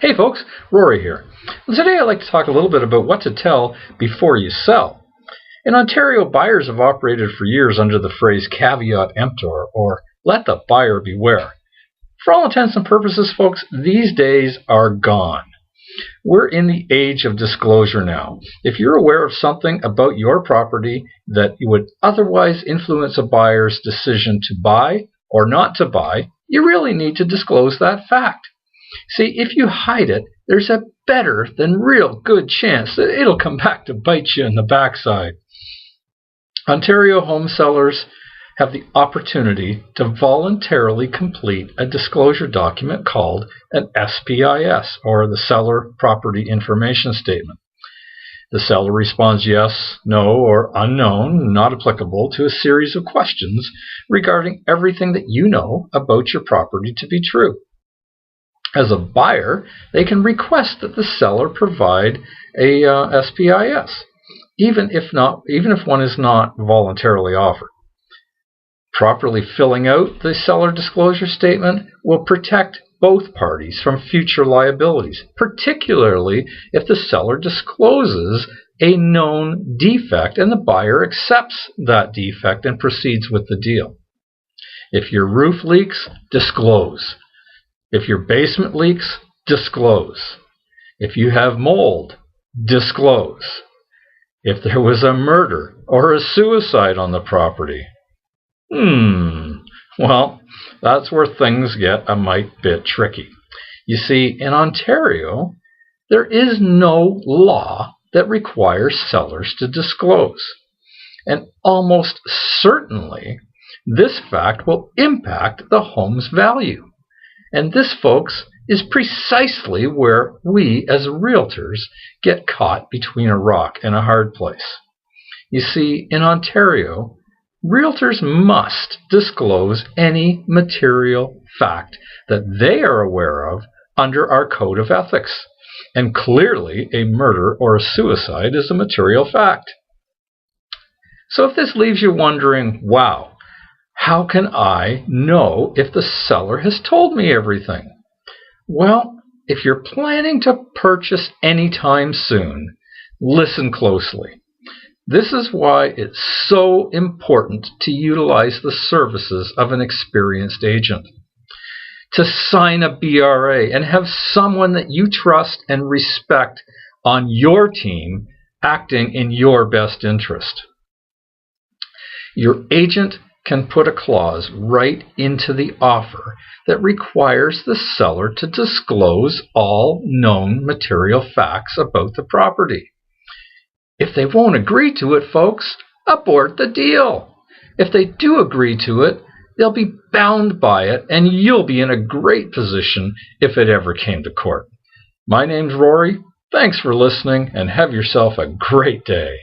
Hey folks, Rory here. Today I'd like to talk a little bit about what to tell before you sell. In Ontario, buyers have operated for years under the phrase caveat emptor, or let the buyer beware. For all intents and purposes, folks, these days are gone. We're in the age of disclosure now. If you're aware of something about your property that would otherwise influence a buyer's decision to buy or not to buy, you really need to disclose that fact. See, if you hide it, there's a better than real good chance that it'll come back to bite you in the backside. Ontario home sellers have the opportunity to voluntarily complete a disclosure document called an SPIS, or the Seller Property Information Statement. The seller responds yes, no, or unknown, not applicable, to a series of questions regarding everything that you know about your property to be true. As a buyer, they can request that the seller provide a SPIS, even if one is not voluntarily offered. Properly filling out the seller disclosure statement will protect both parties from future liabilities, particularly if the seller discloses a known defect and the buyer accepts that defect and proceeds with the deal. If your roof leaks, disclose. If your basement leaks, disclose. If you have mold, disclose. If there was a murder or a suicide on the property, well, that's where things get a mite bit tricky. You see, in Ontario, there is no law that requires sellers to disclose. And almost certainly, this fact will impact the home's value. And this, folks, is precisely where we as realtors get caught between a rock and a hard place. You see, in Ontario, realtors must disclose any material fact that they are aware of under our Code of Ethics. And clearly, a murder or a suicide is a material fact. So if this leaves you wondering, wow, how can I know if the seller has told me everything? Well, if you're planning to purchase anytime soon, listen closely. This is why it's so important to utilize the services of an experienced agent. To sign a BRA and have someone that you trust and respect on your team acting in your best interest. Your agent can put a clause right into the offer that requires the seller to disclose all known material facts about the property. If they won't agree to it, folks, abort the deal. If they do agree to it, they'll be bound by it, and you'll be in a great position if it ever came to court. My name's Rory. Thanks for listening, and have yourself a great day.